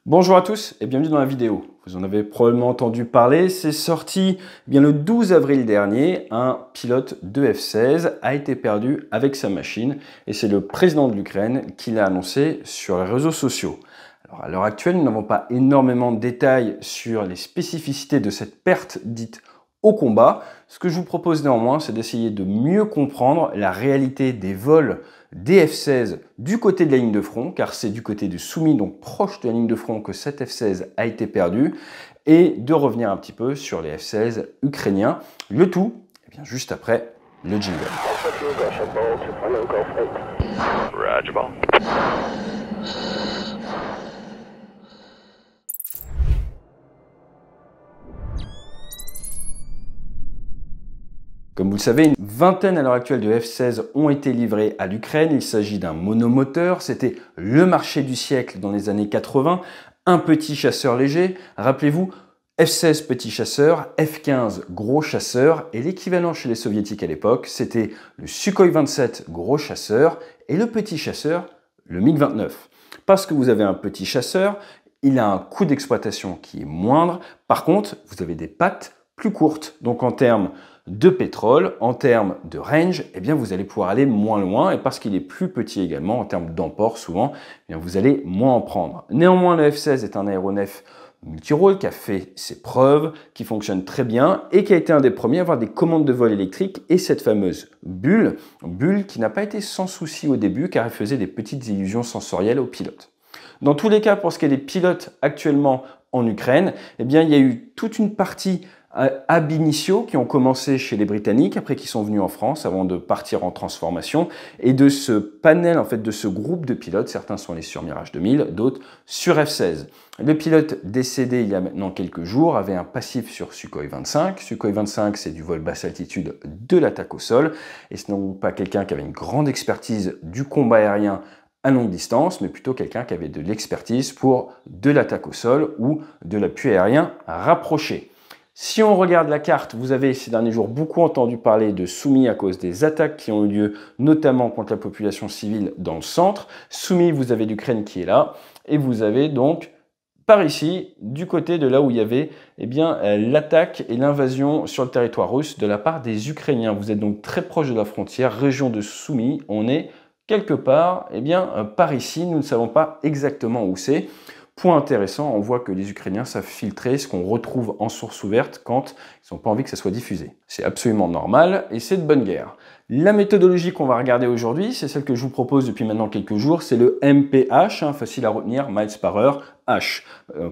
Bonjour à tous et bienvenue dans la vidéo. Vous en avez probablement entendu parler, c'est sorti le 12 avril dernier, un pilote de F-16 a été perdu avec sa machine et c'est le président de l'Ukraine qui l'a annoncé sur les réseaux sociaux. Alors à l'heure actuelle, nous n'avons pas énormément de détails sur les spécificités de cette perte dite au combat. Ce que je vous propose néanmoins, c'est d'essayer de mieux comprendre la réalité des vols des F-16 du côté de la ligne de front, car c'est du côté de Soumy, donc proche de la ligne de front, que cet F-16 a été perdu, et de revenir un petit peu sur les F-16 ukrainiens. Le tout, juste après le jingle. Comme vous le savez, une vingtaine à l'heure actuelle de F-16 ont été livrés à l'Ukraine. Il s'agit d'un monomoteur. C'était le marché du siècle dans les années 80. Un petit chasseur léger. Rappelez-vous, F-16 petit chasseur, F-15 gros chasseur. Et l'équivalent chez les soviétiques à l'époque, c'était le Sukhoi 27 gros chasseur et le petit chasseur, le MiG-29. Parce que vous avez un petit chasseur, il a un coût d'exploitation qui est moindre. Par contre, vous avez des pattes plus courtes. Donc en termes de pétrole, en termes de range, vous allez pouvoir aller moins loin, et parce qu'il est plus petit également, en termes d'emport souvent, vous allez moins en prendre. Néanmoins, le F-16 est un aéronef multirôle qui a fait ses preuves, qui fonctionne très bien, et qui a été un des premiers à avoir des commandes de vol électriques et cette fameuse bulle qui n'a pas été sans souci au début, car elle faisait des petites illusions sensorielles aux pilotes. Dans tous les cas, pour ce qui est des pilotes actuellement en Ukraine, il y a eu toute une partie ab initio qui ont commencé chez les Britanniques, après qui sont venus en France avant de partir en transformation. Et de ce panel, de ce groupe de pilotes, certains sont allés sur Mirage 2000, d'autres sur F-16. Le pilote décédé il y a maintenant quelques jours avait un passif sur Sukhoi 25. Sukhoi 25, c'est du vol basse altitude de l'attaque au sol. Et ce n'est pas quelqu'un qui avait une grande expertise du combat aérien à longue distance, mais plutôt quelqu'un qui avait de l'expertise pour de l'attaque au sol ou de l'appui aérien rapproché. Si on regarde la carte, vous avez ces derniers jours beaucoup entendu parler de Soumy à cause des attaques qui ont eu lieu, notamment contre la population civile dans le centre. Soumy, vous avez l'Ukraine qui est là, et vous avez donc par ici, du côté de là où il y avait l'attaque et l'invasion sur le territoire russe de la part des Ukrainiens. Vous êtes donc très proche de la frontière, région de Soumy, on est quelque part par ici, nous ne savons pas exactement où c'est. Point intéressant, on voit que les Ukrainiens savent filtrer ce qu'on retrouve en source ouverte quand ils n'ont pas envie que ça soit diffusé. C'est absolument normal et c'est de bonne guerre. La méthodologie qu'on va regarder aujourd'hui, c'est celle que je vous propose depuis maintenant quelques jours, c'est le MPH, facile à retenir, miles par heure, H.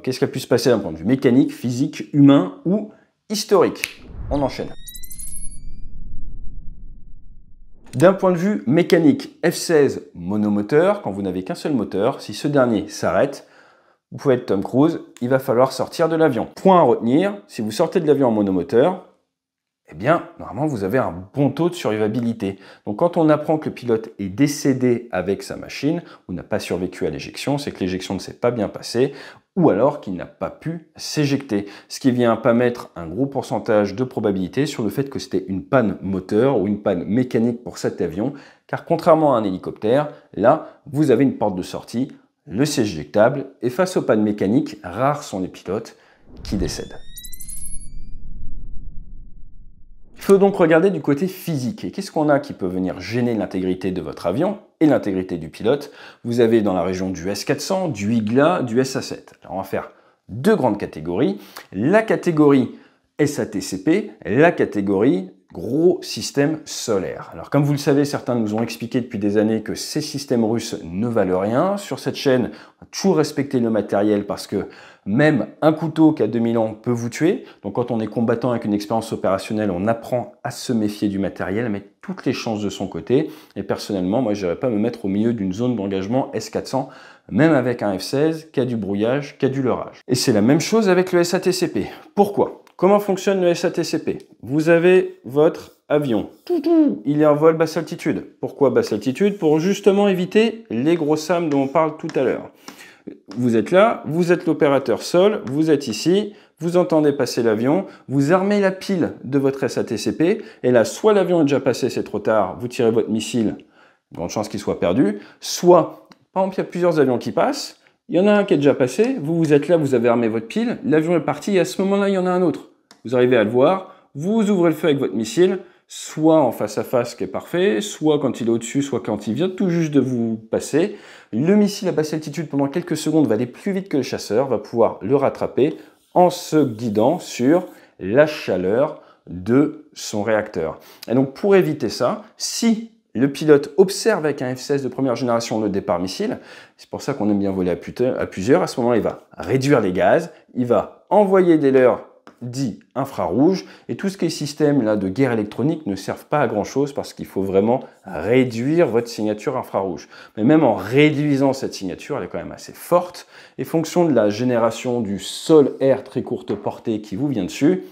Qu'est-ce qui a pu se passer d'un point de vue mécanique, physique, humain ou historique? On enchaîne. D'un point de vue mécanique, F-16 monomoteur, quand vous n'avez qu'un seul moteur, si ce dernier s'arrête, vous pouvez être Tom Cruise, il va falloir sortir de l'avion. Point à retenir, si vous sortez de l'avion en monomoteur, normalement, vous avez un bon taux de survivabilité. Donc, quand on apprend que le pilote est décédé avec sa machine, ou n'a pas survécu à l'éjection, c'est que l'éjection ne s'est pas bien passée, ou alors qu'il n'a pas pu s'éjecter. Ce qui vient pas mettre un gros pourcentage de probabilité sur le fait que c'était une panne moteur ou une panne mécanique pour cet avion, car contrairement à un hélicoptère, là, vous avez une porte de sortie, le siège éjectable, et face aux pannes mécaniques, rares sont les pilotes qui décèdent. Il faut donc regarder du côté physique. Et qu'est-ce qu'on a qui peut venir gêner l'intégrité de votre avion et l'intégrité du pilote? Vous avez dans la région du S400, du IGLA, du SA7. Alors on va faire deux grandes catégories. La catégorie SATCP, la catégorie gros système solaire. Alors comme vous le savez, certains nous ont expliqué depuis des années que ces systèmes russes ne valent rien. Sur cette chaîne, on va toujours respecter le matériel parce que même un couteau qui a 2000 ans peut vous tuer. Donc quand on est combattant avec une expérience opérationnelle, on apprend à se méfier du matériel, à mettre toutes les chances de son côté. Et personnellement, moi je n'irais pas me mettre au milieu d'une zone d'engagement S400, même avec un F-16 qui a du brouillage, qui a du leurrage. Et c'est la même chose avec le SATCP. Pourquoi ? Comment fonctionne le SATCP? Vous avez votre avion. Il est en vol basse altitude. Pourquoi basse altitude? Pour justement éviter les grosses lames dont on parle tout à l'heure. Vous êtes là, vous êtes l'opérateur sol, vous êtes ici, vous entendez passer l'avion, vous armez la pile de votre SATCP, et là, soit l'avion est déjà passé, c'est trop tard, vous tirez votre missile, grande chance qu'il soit perdu, soit, par exemple, il y a plusieurs avions qui passent, il y en a un qui est déjà passé, vous êtes là, vous avez armé votre pile, l'avion est parti et à ce moment-là, il y en a un autre. Vous arrivez à le voir, vous ouvrez le feu avec votre missile, soit en face à face, ce qui est parfait, soit quand il est au-dessus, soit quand il vient tout juste de vous passer. Le missile à basse altitude, pendant quelques secondes, va aller plus vite que le chasseur, va pouvoir le rattraper en se guidant sur la chaleur de son réacteur. Et donc, pour éviter ça, si le pilote observe avec un F-16 de première génération le départ missile, c'est pour ça qu'on aime bien voler à plusieurs, à ce moment-là, il va réduire les gaz, il va envoyer des leurres dits infrarouges, et tout ce qui est système là, de guerre électronique ne servent pas à grand-chose parce qu'il faut vraiment réduire votre signature infrarouge. Mais même en réduisant cette signature, elle est quand même assez forte, et fonction de la génération du sol-air très courte portée qui vous vient dessus,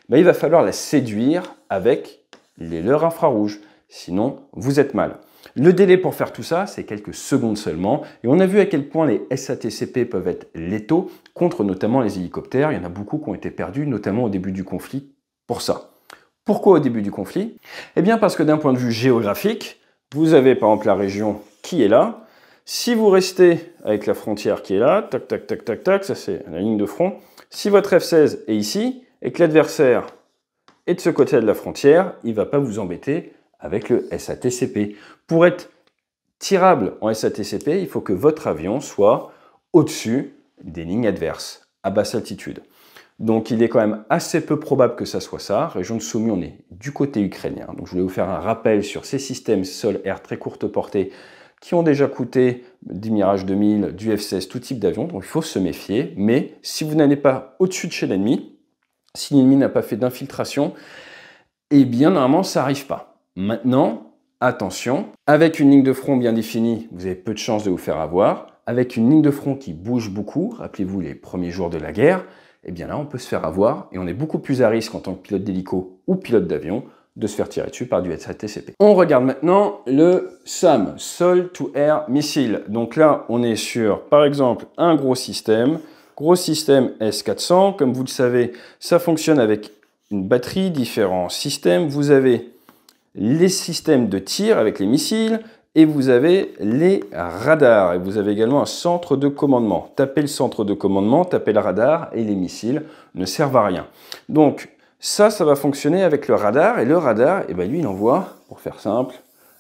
il va falloir la séduire avec les leurres infrarouges. Sinon, vous êtes mal. Le délai pour faire tout ça, c'est quelques secondes seulement. Et on a vu à quel point les SATCP peuvent être létaux contre notamment les hélicoptères. Il y en a beaucoup qui ont été perdus, notamment au début du conflit, pour ça. Pourquoi au début du conflit? Eh bien parce que d'un point de vue géographique, vous avez par exemple la région qui est là. Si vous restez avec la frontière qui est là, tac, tac, tac, tac, tac, ça c'est la ligne de front. Si votre F-16 est ici et que l'adversaire est de ce côté de la frontière, il ne va pas vous embêter avec le SATCP. Pour être tirable en SATCP, il faut que votre avion soit au-dessus des lignes adverses, à basse altitude. Donc il est quand même assez peu probable que ça soit ça. Région de Soumy, on est du côté ukrainien. Donc je voulais vous faire un rappel sur ces systèmes sol-air très courte portée qui ont déjà coûté des Mirage 2000, du F-16, tout type d'avion. Donc il faut se méfier. Mais si vous n'allez pas au-dessus de chez l'ennemi, si l'ennemi n'a pas fait d'infiltration, eh bien normalement ça n'arrive pas. Maintenant, attention, avec une ligne de front bien définie, vous avez peu de chances de vous faire avoir. Avec une ligne de front qui bouge beaucoup, rappelez-vous les premiers jours de la guerre, eh bien là on peut se faire avoir et on est beaucoup plus à risque en tant que pilote d'hélico ou pilote d'avion de se faire tirer dessus par du SATCP. On regarde maintenant le SAM, Sol to Air Missile. Donc là on est sur par exemple un gros système S400. Comme vous le savez, ça fonctionne avec une batterie, différents systèmes. Vous avez les systèmes de tir avec les missiles et vous avez les radars. Et vous avez également un centre de commandement. Tapez le centre de commandement, tapez le radar et les missiles ne servent à rien. Donc ça va fonctionner avec le radar. Et le radar, lui, il envoie, pour faire simple,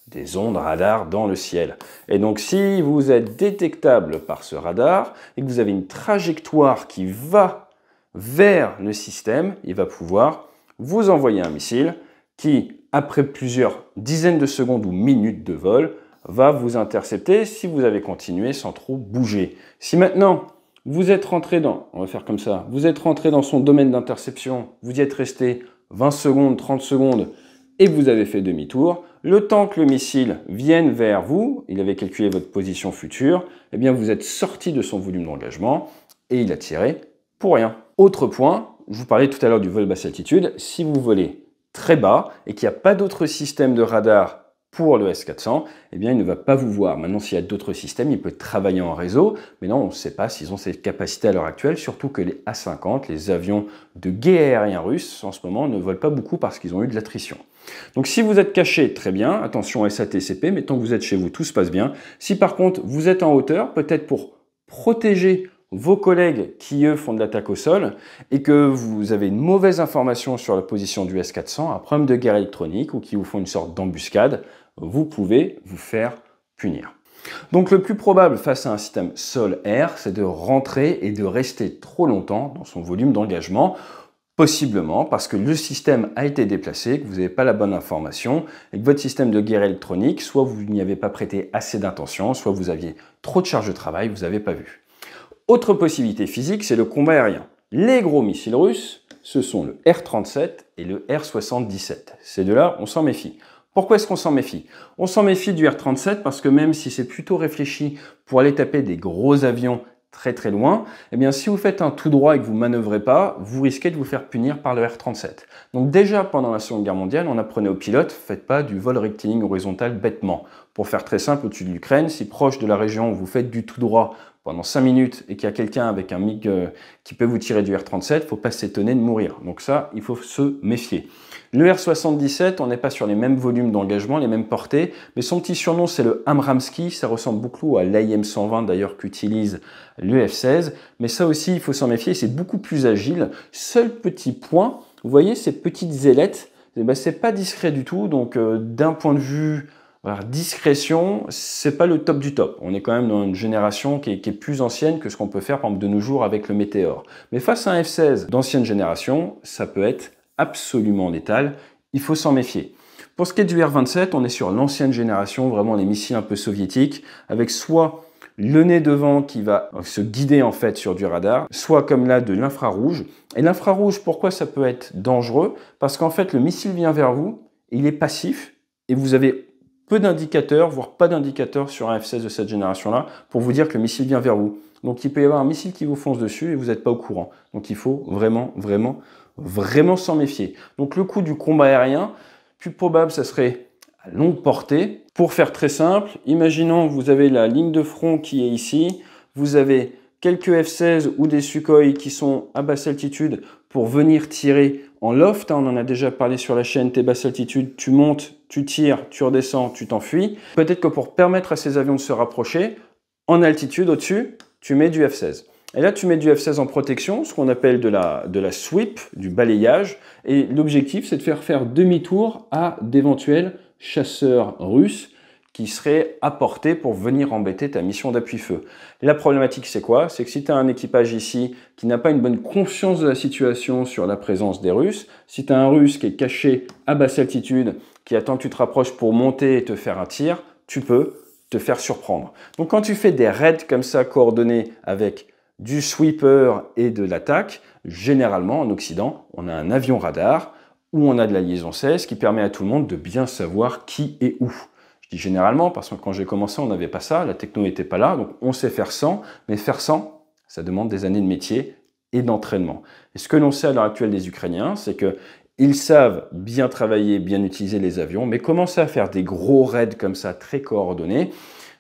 des ondes radar dans le ciel. Et donc si vous êtes détectable par ce radar et que vous avez une trajectoire qui va vers le système, il va pouvoir vous envoyer un missile qui, après plusieurs dizaines de secondes ou minutes de vol, va vous intercepter si vous avez continué sans trop bouger. Si maintenant vous êtes rentré dans, on va faire comme ça, vous êtes rentré dans son domaine d'interception, vous y êtes resté 20 secondes, 30 secondes et vous avez fait demi-tour, le temps que le missile vienne vers vous, il avait calculé votre position future, eh bien vous êtes sorti de son volume d'engagement et il a tiré pour rien. Autre point, je vous parlais tout à l'heure du vol basse altitude, si vous volez très bas et qu'il n'y a pas d'autre système de radar pour le S400, eh bien il ne va pas vous voir. Maintenant, s'il y a d'autres systèmes, il peut travailler en réseau, mais non, on ne sait pas s'ils ont cette capacité à l'heure actuelle, surtout que les A-50, les avions de guet aérien russes, en ce moment, ne volent pas beaucoup parce qu'ils ont eu de l'attrition. Donc si vous êtes caché, très bien, attention à SATCP, mais tant que vous êtes chez vous, tout se passe bien. Si par contre, vous êtes en hauteur, peut-être pour protéger vos collègues qui, eux, font de l'attaque au sol et que vous avez une mauvaise information sur la position du S400, un problème de guerre électronique ou qui vous font une sorte d'embuscade, vous pouvez vous faire punir. Donc le plus probable face à un système sol-air, c'est de rentrer et de rester trop longtemps dans son volume d'engagement, possiblement parce que le système a été déplacé, que vous n'avez pas la bonne information et que votre système de guerre électronique, soit vous n'y avez pas prêté assez d'attention, soit vous aviez trop de charge de travail, vous n'avez pas vu. Autre possibilité physique, c'est le combat aérien. Les gros missiles russes, ce sont le R-37 et le R-77. Ces deux-là, on s'en méfie. Pourquoi est-ce qu'on s'en méfie? On s'en méfie du R-37 parce que même si c'est plutôt réfléchi pour aller taper des gros avions très très loin, eh bien si vous faites un tout droit et que vous manœuvrez pas, vous risquez de vous faire punir par le R-37. Donc déjà pendant la Seconde Guerre mondiale, on apprenait aux pilotes, faites pas du vol rectiligne horizontal bêtement. Pour faire très simple, au-dessus de l'Ukraine, si proche de la région où vous faites du tout droit pendant 5 minutes et qu'il y a quelqu'un avec un MiG qui peut vous tirer du R-37, il ne faut pas s'étonner de mourir. Donc ça, il faut se méfier. Le R-77, on n'est pas sur les mêmes volumes d'engagement, les mêmes portées, mais son petit surnom, c'est le Amramski. Ça ressemble beaucoup à l'AIM-120 d'ailleurs qu'utilise le F-16. Mais ça aussi, il faut s'en méfier, c'est beaucoup plus agile. Seul petit point, vous voyez ces petites ailettes, eh ben, c'est pas discret du tout. Donc d'un point de vue discrétion, c'est pas le top du top. On est quand même dans une génération qui est plus ancienne que ce qu'on peut faire par exemple de nos jours avec le Météor. Mais face à un F-16 d'ancienne génération, ça peut être absolument létal. Il faut s'en méfier. Pour ce qui est du R-27, on est sur l'ancienne génération, vraiment les missiles un peu soviétiques, avec soit le nez devant qui va se guider en fait sur du radar, soit comme là de l'infrarouge. Et l'infrarouge, pourquoi ça peut être dangereux? Parce qu'en fait, le missile vient vers vous, il est passif, et vous avez peu d'indicateurs, voire pas d'indicateurs sur un F-16 de cette génération-là, pour vous dire que le missile vient vers vous. Donc il peut y avoir un missile qui vous fonce dessus et vous n'êtes pas au courant. Donc il faut vraiment s'en méfier. Donc le coût du combat aérien, plus probable, ça serait à longue portée. Pour faire très simple, imaginons que vous avez la ligne de front qui est ici, vous avez quelques F-16 ou des Sukhoi qui sont à basse altitude pour venir tirer en loft. On en a déjà parlé sur la chaîne, t'es basse altitude, tu montes, tu tires, tu redescends, tu t'enfuis. Peut-être que pour permettre à ces avions de se rapprocher, en altitude au-dessus, tu mets du F-16. Et là, tu mets du F-16 en protection, ce qu'on appelle de la sweep, du balayage. Et l'objectif, c'est de faire demi-tour à d'éventuels chasseurs russes qui seraient apportés pour venir embêter ta mission d'appui-feu. La problématique, c'est quoi? C'est que si tu as un équipage ici qui n'a pas une bonne conscience de la situation sur la présence des Russes, si tu as un Russe qui est caché à basse altitude, qui attend que tu te rapproches pour monter et te faire un tir, tu peux te faire surprendre. Donc quand tu fais des raids comme ça coordonnés avec du sweeper et de l'attaque, généralement en Occident, on a un avion radar ou on a de la liaison 16 qui permet à tout le monde de bien savoir qui est où. Je dis généralement parce que quand j'ai commencé, on n'avait pas ça, la techno n'était pas là, donc on sait faire sans, mais faire sans, ça demande des années de métier et d'entraînement. Et ce que l'on sait à l'heure actuelle des Ukrainiens, c'est que ils savent bien travailler, bien utiliser les avions, mais commencer à faire des gros raids comme ça, très coordonnés,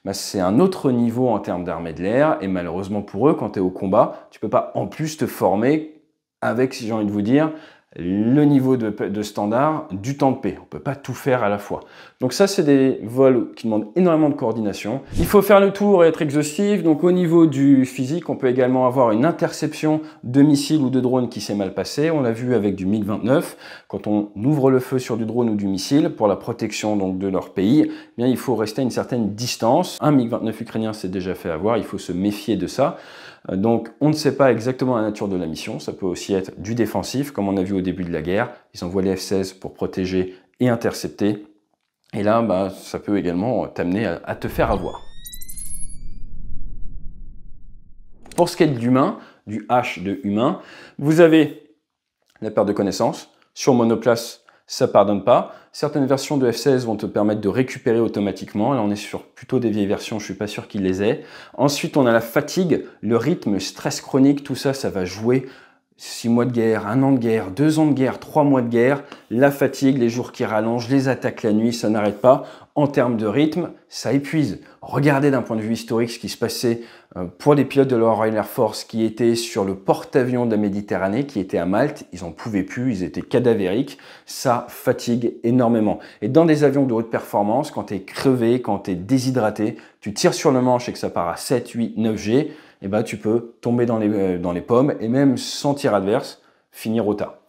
bah c'est un autre niveau en termes d'armée de l'air, et malheureusement pour eux, quand tu es au combat, tu ne peux pas en plus te former avec, si j'ai envie de vous dire, le niveau de standard du temps de paix. On ne peut pas tout faire à la fois. Donc ça, c'est des vols qui demandent énormément de coordination. Il faut faire le tour et être exhaustif. Donc au niveau du physique, on peut également avoir une interception de missiles ou de drones qui s'est mal passée. On l'a vu avec du MiG-29. Quand on ouvre le feu sur du drone ou du missile, pour la protection donc, de leur pays, eh bien, il faut rester à une certaine distance. Un MiG-29 ukrainien s'est déjà fait avoir. Il faut se méfier de ça. Donc on ne sait pas exactement la nature de la mission, ça peut aussi être du défensif, comme on a vu au début de la guerre, ils envoient les F-16 pour protéger et intercepter, et là bah, ça peut également t'amener à te faire avoir. Pour ce qui est de l'humain, du H de humain, vous avez la perte de connaissance, sur monoplace ça pardonne pas. Certaines versions de F-16 vont te permettre de récupérer automatiquement. Là, on est sur plutôt des vieilles versions, je suis pas sûr qu'ils les aient. Ensuite, on a la fatigue, le rythme, le stress chronique, tout ça, ça va jouer. 6 mois de guerre, 1 an de guerre, 2 ans de guerre, 3 mois de guerre, la fatigue, les jours qui rallongent, les attaques la nuit, ça n'arrête pas. En termes de rythme, ça épuise. Regardez d'un point de vue historique ce qui se passait pour les pilotes de la Royal Air Force qui étaient sur le porte-avions de la Méditerranée, qui étaient à Malte, ils n'en pouvaient plus, ils étaient cadavériques, ça fatigue énormément. Et dans des avions de haute performance, quand tu es crevé, quand tu es déshydraté, tu tires sur le manche et que ça part à 7, 8, 9 G, eh ben, tu peux tomber dans les pommes et même sans tir adverse, finir au tas.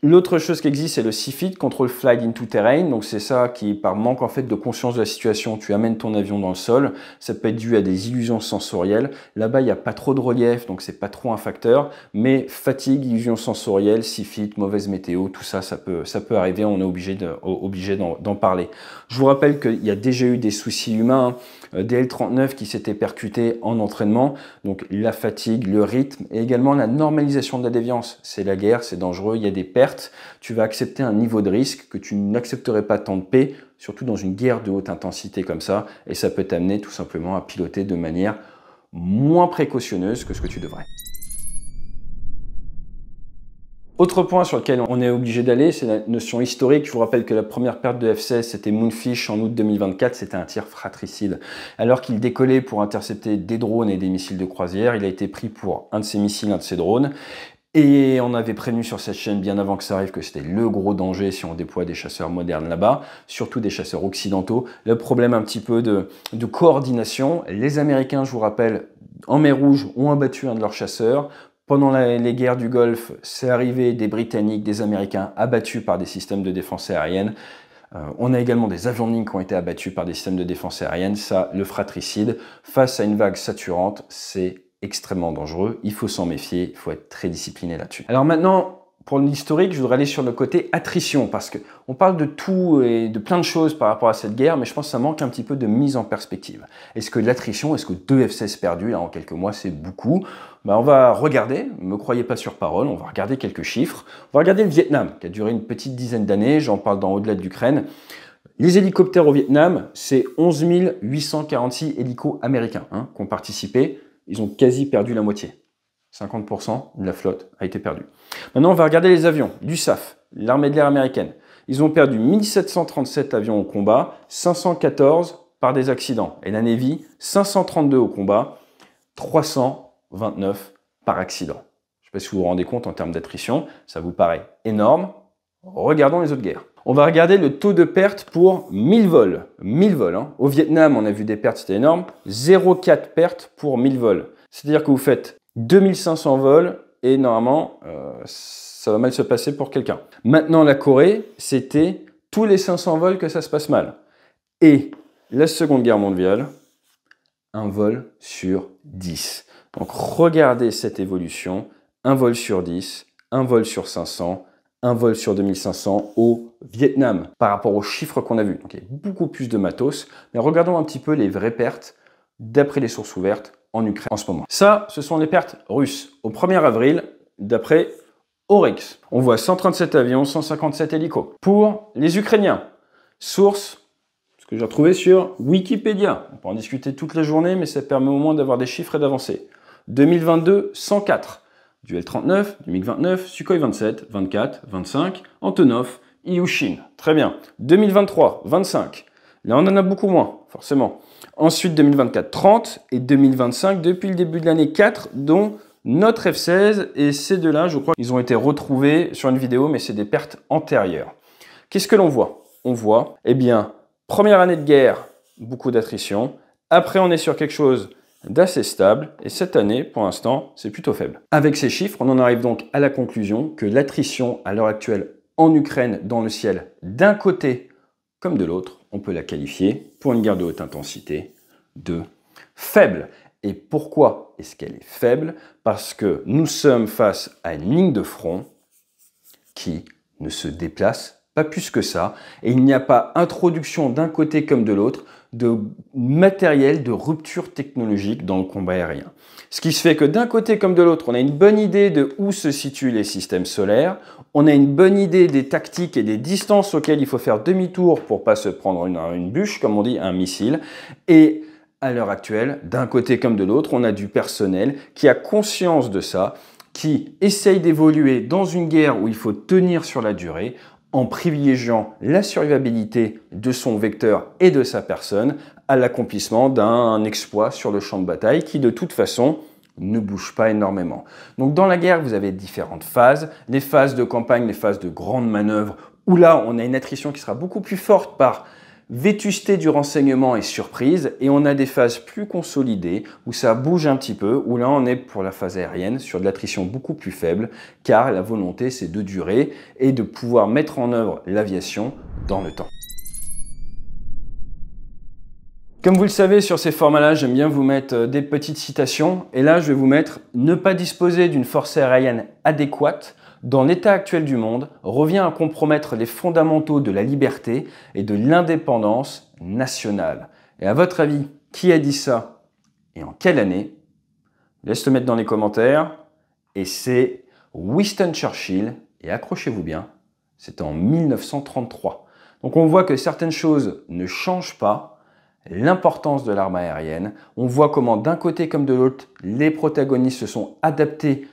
L'autre chose qui existe, c'est le CFIT, Control Flight into Terrain. Donc c'est ça qui, par manque en fait de conscience de la situation, tu amènes ton avion dans le sol. Ça peut être dû à des illusions sensorielles. Là-bas, il n'y a pas trop de relief, donc c'est pas trop un facteur. Mais fatigue, illusions sensorielles, CFIT, mauvaise météo, tout ça, ça peut arriver. On est obligé d'en parler. Je vous rappelle qu'il y a déjà eu des soucis humains, des L-39 qui s'étaient percutés en entraînement. Donc la fatigue, le rythme et également la normalisation de la déviance. C'est la guerre, c'est dangereux, il y a des pertes. Tu vas accepter un niveau de risque que tu n'accepterais pas tant de paix, surtout dans une guerre de haute intensité comme ça, et ça peut t'amener tout simplement à piloter de manière moins précautionneuse que ce que tu devrais. Autre point sur lequel on est obligé d'aller, c'est la notion historique. Je vous rappelle que la première perte de F-16, c'était Moonfish en août 2024, c'était un tir fratricide. Alors qu'il décollait pour intercepter des drones et des missiles de croisière, il a été pris pour un de ces missiles, un de ces drones. Et on avait prévenu sur cette chaîne bien avant que ça arrive que c'était le gros danger si on déploie des chasseurs modernes là-bas, surtout des chasseurs occidentaux. Le problème un petit peu de coordination, les Américains, je vous rappelle, en mer Rouge, ont abattu un de leurs chasseurs. Pendant les guerres du Golfe, c'est arrivé des Britanniques, des Américains abattus par des systèmes de défense aérienne. On a également des avions de ligne qui ont été abattus par des systèmes de défense aérienne. Ça, le fratricide, face à une vague saturante, c'est extrêmement dangereux. Il faut s'en méfier, il faut être très discipliné là-dessus. Alors maintenant, pour l'historique, je voudrais aller sur le côté attrition, parce qu'on parle de tout et de plein de choses par rapport à cette guerre, mais je pense que ça manque un petit peu de mise en perspective. Est-ce que l'attrition, est-ce que 2 F-16 perdus là, en quelques mois, c'est beaucoup? On va regarder, ne me croyez pas sur parole, on va regarder quelques chiffres. On va regarder le Vietnam, qui a duré une petite dizaine d'années, j'en parle dans Au-delà de l'Ukraine. Les hélicoptères au Vietnam, c'est 11 846 hélicos américains qui ont participé. Ils ont quasi perdu la moitié. 50% de la flotte a été perdue. Maintenant, on va regarder les avions du SAF, l'armée de l'air américaine. Ils ont perdu 1737 avions au combat, 514 par des accidents. Et la Navy, 532 au combat, 329 par accident. Je ne sais pas si vous vous rendez compte en termes d'attrition, ça vous paraît énorme. Regardons les autres guerres. On va regarder le taux de perte pour 1000 vols. 1000 vols. Au Vietnam, on a vu des pertes, c'était énorme. 0,4 pertes pour 1000 vols. C'est-à-dire que vous faites 2500 vols et normalement, ça va mal se passer pour quelqu'un. Maintenant, la Corée, c'était tous les 500 vols que ça se passe mal. Et la Seconde Guerre mondiale, un vol sur 10. Donc, regardez cette évolution. Un vol sur 10, un vol sur 500, un vol sur 2500 au Vietnam par rapport aux chiffres qu'on a vus. Donc, il y a beaucoup plus de matos. Mais regardons un petit peu les vraies pertes d'après les sources ouvertes en Ukraine en ce moment. Ça, ce sont les pertes russes. Au 1er avril, d'après Oryx, on voit 137 avions, 157 hélicos. Pour les Ukrainiens, source, ce que j'ai retrouvé sur Wikipédia. On peut en discuter toute la journée, mais ça permet au moins d'avoir des chiffres et d'avancer. 2022, 104. Du L-39, du MiG-29, Sukhoi 27, 24, 25, Antonov, Ilyushin. Très bien. 2023, 25. Là, on en a beaucoup moins, forcément. Ensuite, 2024, 30 et 2025, depuis le début de l'année, 4, dont notre F-16. Et ces deux-là, je crois qu'ils ont été retrouvés sur une vidéo, mais c'est des pertes antérieures. Qu'est-ce que l'on voit? On voit, eh bien, première année de guerre, beaucoup d'attrition. Après, on est sur quelque chose d'assez stable. Et cette année, pour l'instant, c'est plutôt faible. Avec ces chiffres, on en arrive donc à la conclusion que l'attrition, à l'heure actuelle, en Ukraine, dans le ciel, d'un côté comme de l'autre, on peut la qualifier, pour une guerre de haute intensité, de faible. Et pourquoi est-ce qu'elle est faible? Parce que nous sommes face à une ligne de front qui ne se déplace pas plus que ça. Et il n'y a pas introduction d'un côté comme de l'autre de matériel de rupture technologique dans le combat aérien. Ce qui se fait que d'un côté comme de l'autre, on a une bonne idée de où se situent les systèmes solaires, on a une bonne idée des tactiques et des distances auxquelles il faut faire demi-tour pour pas se prendre une bûche, comme on dit, un missile. Et à l'heure actuelle, d'un côté comme de l'autre, on a du personnel qui a conscience de ça, qui essaye d'évoluer dans une guerre où il faut tenir sur la durée, en privilégiant la survivabilité de son vecteur et de sa personne à l'accomplissement d'un exploit sur le champ de bataille qui, de toute façon, ne bouge pas énormément. Donc dans la guerre, vous avez différentes phases, les phases de campagne, les phases de grandes manœuvres, où là, on a une attrition qui sera beaucoup plus forte par vétusté du renseignement et surprise, et on a des phases plus consolidées où ça bouge un petit peu, où là on est pour la phase aérienne sur de l'attrition beaucoup plus faible, car la volonté c'est de durer et de pouvoir mettre en œuvre l'aviation dans le temps. Comme vous le savez, sur ces formats-là, j'aime bien vous mettre des petites citations, et là je vais vous mettre « Ne pas disposer d'une force aérienne adéquate dans l'état actuel du monde revient à compromettre les fondamentaux de la liberté et de l'indépendance nationale. » Et à votre avis, qui a dit ça et en quelle année? Laisse le mettre dans les commentaires. Et c'est Winston Churchill. Et accrochez-vous bien, c'était en 1933. Donc on voit que certaines choses ne changent pas. L'importance de l'arme aérienne. On voit comment d'un côté comme de l'autre, les protagonistes se sont adaptés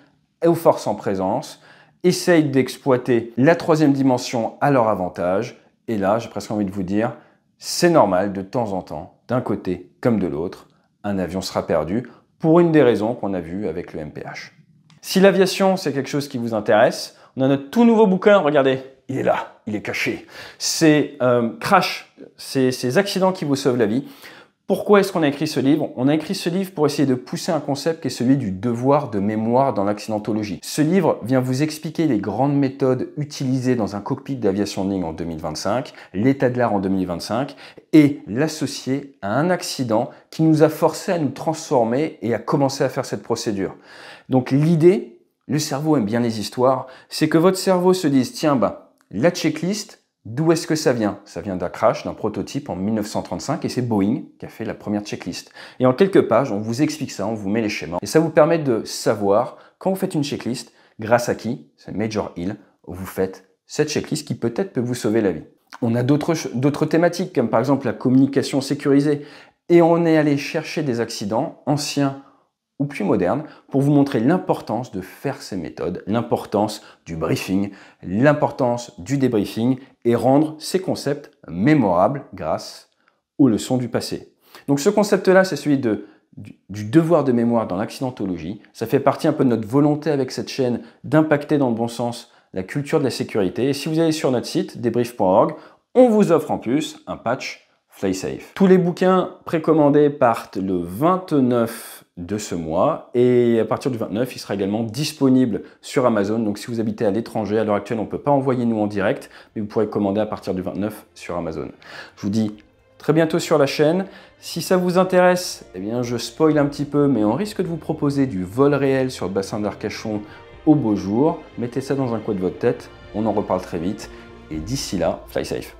aux forces en présence. essayent d'exploiter la troisième dimension à leur avantage. Et là, j'ai presque envie de vous dire, c'est normal de temps en temps, d'un côté comme de l'autre, un avion sera perdu pour une des raisons qu'on a vues avec le MPH. Si l'aviation, c'est quelque chose qui vous intéresse, on a notre tout nouveau bouquin, regardez, il est là, il est caché. C'est Crash, c'est ces accidents qui vous sauvent la vie. Pourquoi est-ce qu'on a écrit ce livre? On a écrit ce livre pour essayer de pousser un concept qui est celui du devoir de mémoire dans l'accidentologie. Ce livre vient vous expliquer les grandes méthodes utilisées dans un cockpit d'aviation de ligne en 2025, l'état de l'art en 2025, et l'associer à un accident qui nous a forcé à nous transformer et à commencer à faire cette procédure. Donc l'idée, le cerveau aime bien les histoires, c'est que votre cerveau se dise, tiens, la checklist, d'où est-ce que ça vient? Ça vient d'un crash, d'un prototype en 1935 et c'est Boeing qui a fait la première checklist. Et en quelques pages, on vous explique ça, on vous met les schémas. Et ça vous permet de savoir, quand vous faites une checklist, grâce à qui? C'est Major Hill, vous faites cette checklist qui peut-être peut vous sauver la vie. On a d'autres thématiques, comme par exemple la communication sécurisée. Et on est allé chercher des accidents anciens ou plus moderne, pour vous montrer l'importance de faire ces méthodes, l'importance du briefing, l'importance du débriefing et rendre ces concepts mémorables grâce aux leçons du passé. Donc ce concept-là, c'est celui du devoir de mémoire dans l'accidentologie. Ça fait partie un peu de notre volonté avec cette chaîne d'impacter dans le bon sens la culture de la sécurité. Et si vous allez sur notre site, debrief.org, on vous offre en plus un patch FlySafe. Tous les bouquins précommandés partent le 29 de ce mois et à partir du 29, il sera également disponible sur Amazon. Donc si vous habitez à l'étranger, à l'heure actuelle, on ne peut pas envoyer nous en direct, mais vous pourrez commander à partir du 29 sur Amazon. Je vous dis très bientôt sur la chaîne. Si ça vous intéresse, eh bien je spoil un petit peu, mais on risque de vous proposer du vol réel sur le bassin d'Arcachon au beau jour. Mettez ça dans un coin de votre tête, on en reparle très vite. Et d'ici là, fly safe.